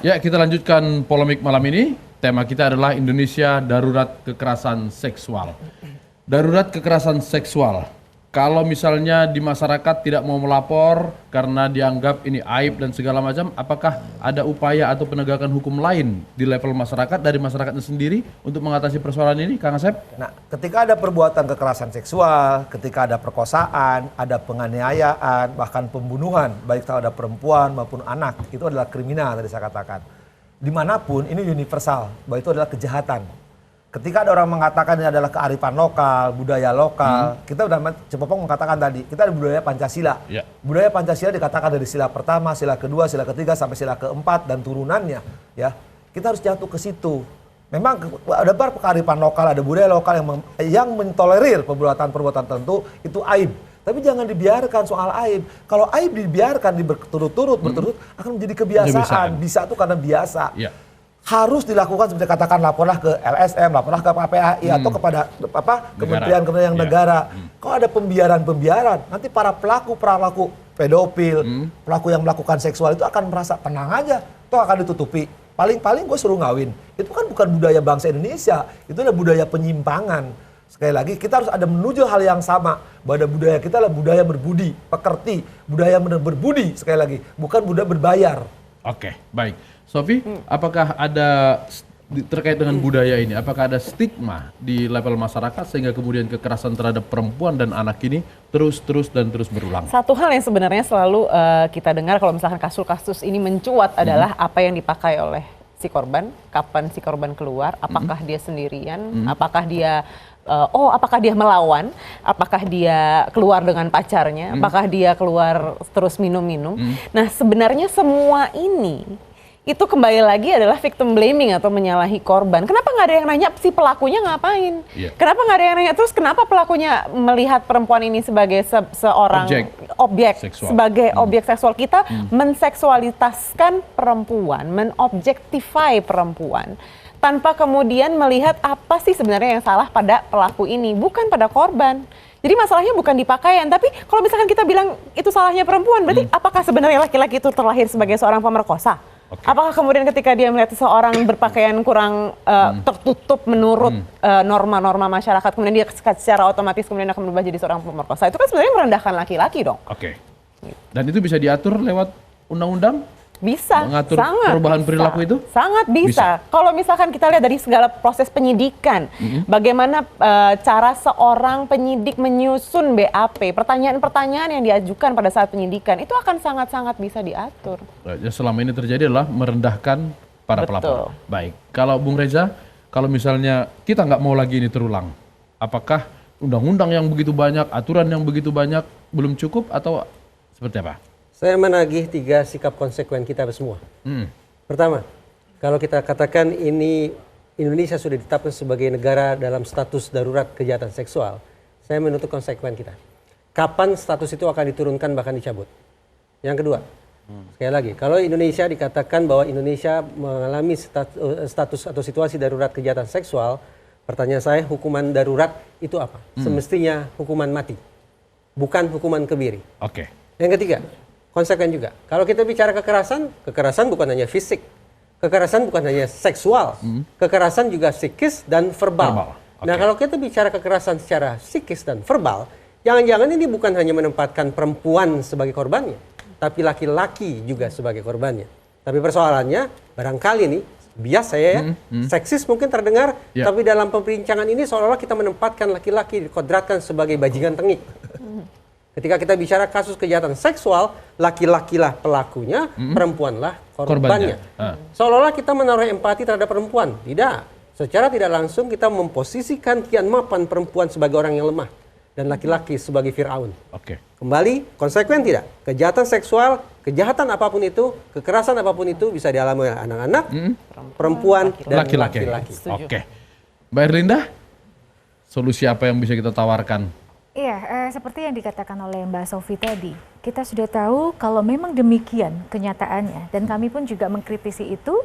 Ya, kita lanjutkan polemik malam ini. Tema kita adalah Indonesia darurat kekerasan seksual. Darurat kekerasan seksual. Kalau misalnya di masyarakat tidak mau melapor karena dianggap ini aib dan segala macam, apakah ada upaya atau penegakan hukum lain di level masyarakat dari masyarakatnya sendiri untuk mengatasi persoalan ini, Kang Asep? Nah, ketika ada perbuatan kekerasan seksual, ketika ada perkosaan, ada penganiayaan, bahkan pembunuhan, baik terhadap perempuan maupun anak, itu adalah kriminal tadi saya katakan. Dimanapun ini universal, bahwa itu adalah kejahatan. Ketika ada orang mengatakan ini adalah kearifan lokal, budaya lokal, kita udah Cepopong mengatakan tadi, kita ada budaya Pancasila. Ya. Budaya Pancasila dikatakan dari sila pertama, sila kedua, sila ketiga, sampai sila keempat, dan turunannya. Ya, kita harus jatuh ke situ. Memang ada kearifan lokal, ada budaya lokal yang mentolerir perbuatan-perbuatan tertentu, itu aib. Tapi jangan dibiarkan soal aib. Kalau aib dibiarkan berturut-turut, akan menjadi kebiasaan. Bisa itu karena biasa. Ya. Harus dilakukan seperti katakan, laporlah ke LSM, laporlah ke KPAI atau kepada kementerian negara. Kalau ada pembiaran, nanti para pelaku pedofil, pelaku yang melakukan seksual itu akan merasa tenang aja, toh akan ditutupi. Paling-paling gue suruh ngawin. Itu kan bukan budaya bangsa Indonesia, itu adalah budaya penyimpangan. Sekali lagi kita harus ada menuju hal yang sama, bahwa budaya kita adalah budaya berbudi, pekerti, budaya berbudi sekali lagi, bukan budaya berbayar. Oke, baik. Sofi, apakah ada terkait dengan budaya ini, apakah ada stigma di level masyarakat sehingga kemudian kekerasan terhadap perempuan dan anak ini terus berulang? Satu hal yang sebenarnya selalu kita dengar kalau misalkan kasus-kasus ini mencuat adalah apa yang dipakai oleh si korban, kapan si korban keluar, apakah dia sendirian, apakah dia apakah dia melawan, apakah dia keluar dengan pacarnya, apakah dia keluar terus minum-minum. Nah, sebenarnya semua ini itu kembali lagi adalah victim blaming atau menyalahi korban. Kenapa nggak ada yang nanya si pelakunya ngapain? Yeah. Kenapa nggak ada yang nanya terus kenapa pelakunya melihat perempuan ini sebagai seorang objek seksual. Sebagai objek seksual. Kita menseksualitaskan perempuan, menobjektify perempuan tanpa kemudian melihat apa sih sebenarnya yang salah pada pelaku ini, bukan pada korban. Jadi masalahnya bukan di pakaian, tapi kalau misalkan kita bilang itu salahnya perempuan, berarti apakah sebenarnya laki-laki itu terlahir sebagai seorang pemerkosa? Okay. Apakah kemudian ketika dia melihat seseorang berpakaian kurang tertutup menurut norma-norma masyarakat, kemudian dia secara otomatis kemudian akan berubah jadi seorang pemerkosa? Itu kan sebenarnya merendahkan laki-laki dong. Oke. Dan itu bisa diatur lewat undang-undang? Bisa, mengatur sangat perubahan bisa. Perilaku itu? Sangat bisa. Kalau misalkan kita lihat dari segala proses penyidikan, bagaimana cara seorang penyidik menyusun BAP, pertanyaan-pertanyaan yang diajukan pada saat penyidikan, itu akan sangat-sangat bisa diatur. Ya, selama ini terjadi adalah merendahkan para pelapor. Baik, kalau Bung Reza, kalau misalnya kita nggak mau lagi ini terulang, apakah undang-undang yang begitu banyak, aturan yang begitu banyak belum cukup atau seperti apa? Saya menagih 3 sikap konsekuen kita semua. Pertama, kalau kita katakan ini Indonesia sudah ditetapkan sebagai negara dalam status darurat kejahatan seksual, saya menuntut konsekuen kita. Kapan status itu akan diturunkan bahkan dicabut? Yang kedua, sekali lagi, kalau Indonesia dikatakan bahwa Indonesia mengalami status atau situasi darurat kejahatan seksual, pertanyaan saya, hukuman darurat itu apa? Semestinya hukuman mati, bukan hukuman kebiri. Oke. Yang ketiga, konsekuen juga. Kalau kita bicara kekerasan bukan hanya fisik. Kekerasan bukan hanya seksual. Kekerasan juga psikis dan verbal. Okay. Nah, kalau kita bicara kekerasan secara psikis dan verbal, jangan-jangan ini bukan hanya menempatkan perempuan sebagai korbannya, tapi laki-laki juga sebagai korbannya. Tapi persoalannya, barangkali nih, bias saya ya, seksis mungkin terdengar, tapi dalam perbincangan ini seolah-olah kita menempatkan laki-laki dikodratkan sebagai bajingan tengik. Ketika kita bicara kasus kejahatan seksual, laki-lakilah pelakunya, perempuanlah korbannya. Seolah-olah kita menaruh empati terhadap perempuan. Tidak. Secara tidak langsung kita memposisikan kian mapan perempuan sebagai orang yang lemah dan laki-laki sebagai Firaun. Oke. Kembali, konsekuen tidak? Kejahatan seksual, kejahatan apapun itu, kekerasan apapun itu bisa dialami oleh anak-anak, perempuan, dan laki-laki. Oke. Mbak Erlinda, solusi apa yang bisa kita tawarkan? Iya, seperti yang dikatakan oleh Mbak Sofi tadi, kita sudah tahu kalau memang demikian kenyataannya, dan kami pun juga mengkritisi itu,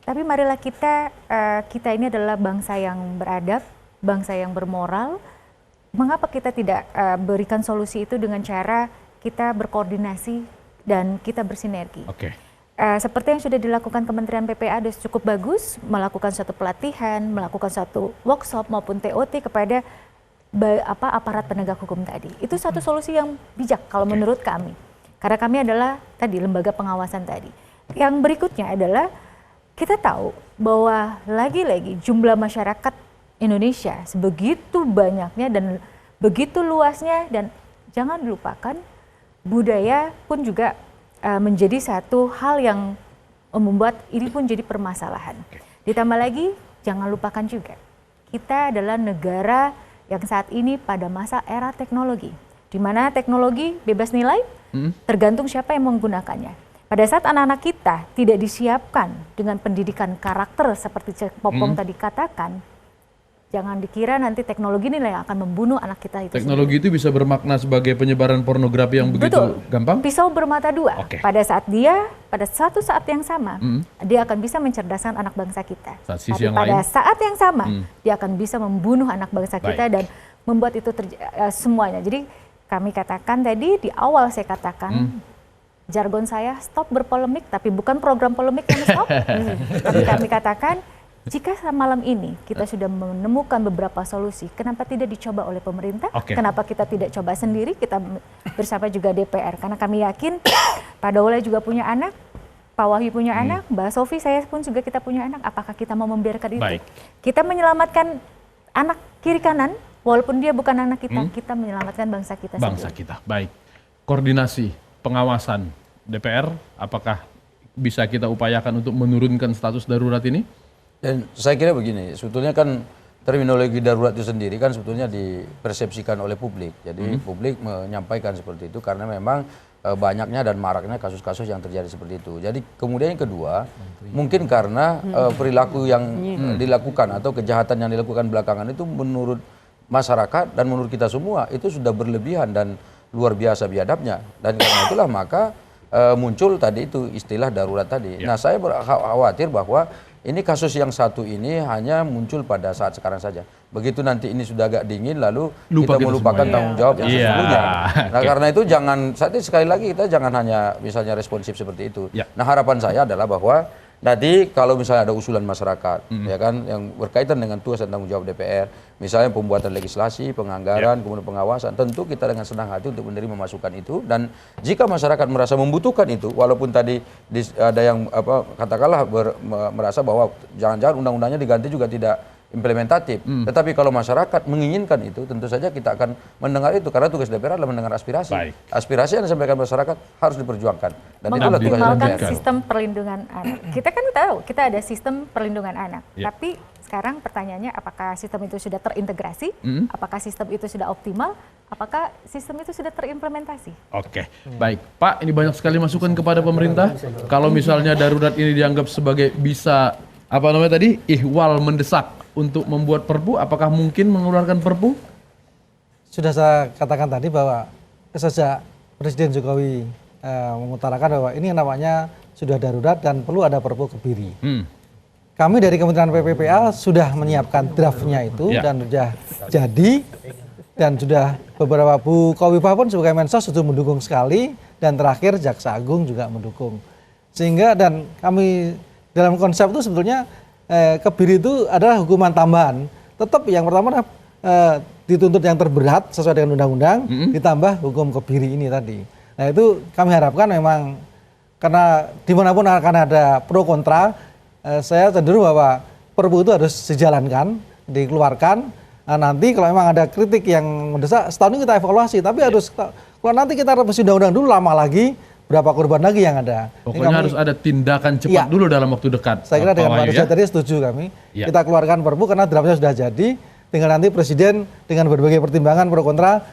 tapi marilah kita ini adalah bangsa yang beradab, bangsa yang bermoral. Mengapa kita tidak berikan solusi itu dengan cara kita berkoordinasi dan kita bersinergi? Oke. seperti yang sudah dilakukan Kementerian PPA sudah cukup bagus, melakukan suatu pelatihan, melakukan suatu workshop maupun TOT kepada aparat penegak hukum tadi. Itu satu solusi yang bijak kalau menurut kami. Karena kami adalah tadi lembaga pengawasan tadi. Yang berikutnya adalah kita tahu bahwa lagi-lagi jumlah masyarakat Indonesia sebegitu banyaknya dan begitu luasnya, dan jangan dilupakan budaya pun juga menjadi satu hal yang membuat ini pun jadi permasalahan. Ditambah lagi, jangan lupakan juga, kita adalah negara yang saat ini pada masa era teknologi, di mana teknologi bebas nilai, tergantung siapa yang menggunakannya. Pada saat anak-anak kita tidak disiapkan dengan pendidikan karakter seperti Cek Popong tadi katakan, jangan dikira nanti teknologi ini yang akan membunuh anak kita itu. Teknologi itu bisa bermakna sebagai penyebaran pornografi yang begitu gampang? Pisau bermata dua. Pada saat pada suatu saat yang sama, dia akan bisa mencerdaskan anak bangsa kita. Tapi pada saat yang sama, dia akan bisa membunuh anak bangsa kita dan membuat itu semuanya. Jadi kami katakan tadi di awal saya katakan, jargon saya stop berpolemik, tapi bukan program polemik yang stop. Tapi kami katakan, jika malam ini kita sudah menemukan beberapa solusi, kenapa tidak dicoba oleh pemerintah? Kenapa kita tidak coba sendiri, kita bersama juga DPR? Karena kami yakin Pak Daulay juga punya anak, Pak Wahyu punya anak, Mbak Sofi, saya pun juga kita punya anak. Apakah kita mau membiarkan itu? Kita menyelamatkan anak kiri kanan, walaupun dia bukan anak kita, kita menyelamatkan bangsa kita sendiri. Bangsa kita, baik. Koordinasi, pengawasan DPR, apakah bisa kita upayakan untuk menurunkan status darurat ini? Dan saya kira begini, sebetulnya kan terminologi darurat itu sendiri kan sebetulnya dipersepsikan oleh publik. Jadi publik menyampaikan seperti itu karena memang banyaknya dan maraknya kasus-kasus yang terjadi seperti itu. Jadi kemudian yang kedua, mungkin karena perilaku yang dilakukan atau kejahatan yang dilakukan belakangan itu menurut masyarakat dan menurut kita semua itu sudah berlebihan dan luar biasa biadabnya. Dan karena itulah maka muncul tadi itu istilah darurat tadi. Nah, saya khawatir bahwa ini kasus yang satu ini hanya muncul pada saat sekarang saja. Begitu nanti ini sudah agak dingin, lalu kita melupakan tanggung jawab yang sesungguhnya. Nah, karena itu sekali lagi kita jangan hanya misalnya responsif seperti itu. Nah, harapan saya adalah bahwa nanti kalau misalnya ada usulan masyarakat, ya kan, yang berkaitan dengan tugas dan tanggung jawab DPR, misalnya pembuatan legislasi, penganggaran, kemudian pengawasan, tentu kita dengan senang hati untuk menerima masukan itu. Dan jika masyarakat merasa membutuhkan itu, walaupun tadi ada yang katakanlah merasa bahwa jangan-jangan undang-undangnya diganti juga tidak implementatif. Tetapi kalau masyarakat menginginkan itu, tentu saja kita akan mendengar itu, karena tugas DPR adalah mendengar aspirasi. Aspirasi yang disampaikan masyarakat harus diperjuangkan. Dan itulah tugas DPR. Sistem perlindungan anak. Kita kan tahu kita ada sistem perlindungan anak. Tapi sekarang pertanyaannya, apakah sistem itu sudah terintegrasi? Apakah sistem itu sudah optimal? Apakah sistem itu sudah terimplementasi? Baik. Pak, ini banyak sekali masukan kepada pemerintah. Kalau misalnya darurat ini dianggap sebagai bisa ihwal mendesak untuk membuat perpu, apakah mungkin mengeluarkan perpu? Sudah saya katakan tadi bahwa sejak Presiden Jokowi mengutarakan bahwa ini namanya sudah darurat dan perlu ada perpu kebiri. Kami dari Kementerian PPPA sudah menyiapkan draftnya itu dan sudah jadi, dan sudah beberapa Bu Khofifah pun sebagai Mensos sudah mendukung sekali, dan terakhir Jaksa Agung juga mendukung. Sehingga dan kami dalam konsep itu sebetulnya kebiri itu adalah hukuman tambahan. Tetap yang pertama dituntut yang terberat sesuai dengan undang-undang, ditambah hukum kebiri ini tadi. Nah, itu kami harapkan memang, karena dimanapun akan ada pro kontra, saya cenderung bahwa perpu itu harus dijalankan, dikeluarkan. Nah, nanti kalau memang ada kritik yang mendesak, setahun ini kita evaluasi, tapi harus kalau nanti kita revisi undang-undang dulu lama lagi, berapa korban lagi yang ada. Pokoknya harus ada tindakan cepat dulu dalam waktu dekat. Saya kira dengan Pak Rizal tadi setuju kami. Kita keluarkan perpu karena draftnya sudah jadi. Tinggal nanti Presiden dengan berbagai pertimbangan pro kontra,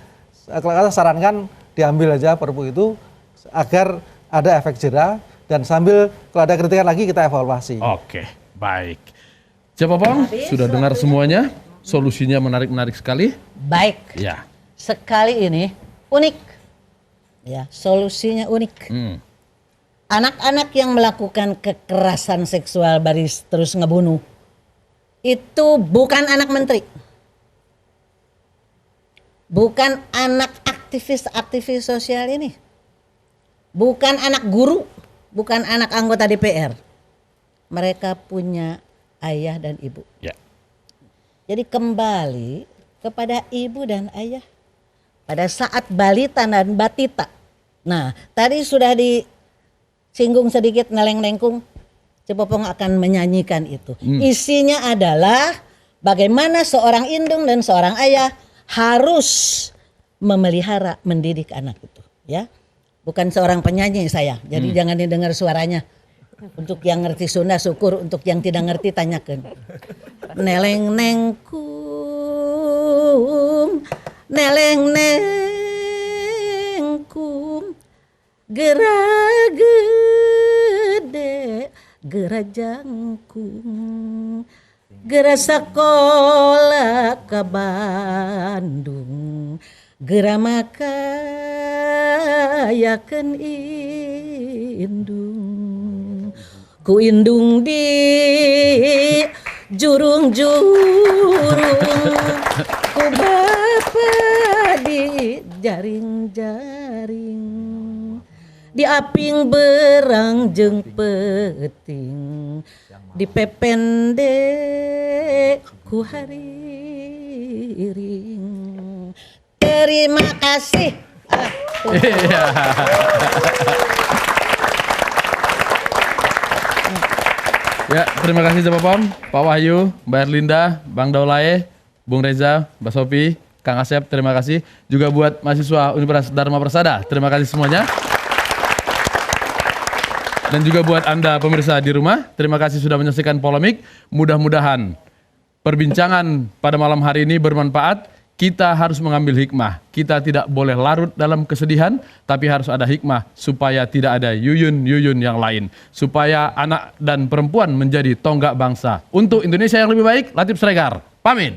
sarankan diambil aja perpu itu agar ada efek jera, dan sambil kalau ada kritikan lagi kita evaluasi. Baik. Cek Popong, sudah dengar semuanya. Solusinya menarik-menarik sekali. Baik. Sekali ini unik. Solusinya unik. Anak-anak yang melakukan kekerasan seksual baris terus ngebunuh itu bukan anak menteri, bukan anak aktivis sosial ini, bukan anak guru, bukan anak anggota DPR. Mereka punya ayah dan ibu. Ya. Jadi kembali kepada ibu dan ayah pada saat balita dan batita. Nah, tadi sudah disinggung sedikit Neleng-Nengkung. Cepopong akan menyanyikan itu. Isinya adalah bagaimana seorang indung dan seorang ayah harus memelihara, mendidik anak itu, ya. Bukan seorang penyanyi saya, jadi jangan didengar suaranya. Untuk yang ngerti Sunda syukur, untuk yang tidak ngerti tanyakan. Neleng-nengkung, neleng-nengkung, gerah gede, gerah jangkung, gerah sekolah ke Bandung, gerah makayakeun indung, ku indung di jurung-jurung, ku bapa di jaring-jaring, di aping berang jeung peuting, di pepende ku hariring. Terima kasih. Ya, terima kasih Cepopong, Pak Wahyu, Mbak Erlinda, Bang Daulae, Bung Reza, Mbak Sofi, Kang Asep, terima kasih. Juga buat mahasiswa Universitas Dharma Persada, terima kasih semuanya. Dan juga buat Anda pemirsa di rumah, terima kasih sudah menyaksikan Polemik. Mudah-mudahan perbincangan pada malam hari ini bermanfaat. Kita harus mengambil hikmah. Kita tidak boleh larut dalam kesedihan, tapi harus ada hikmah supaya tidak ada yuyun-yuyun yang lain. Supaya anak dan perempuan menjadi tonggak bangsa. Untuk Indonesia yang lebih baik, Latif Sregar, pamit.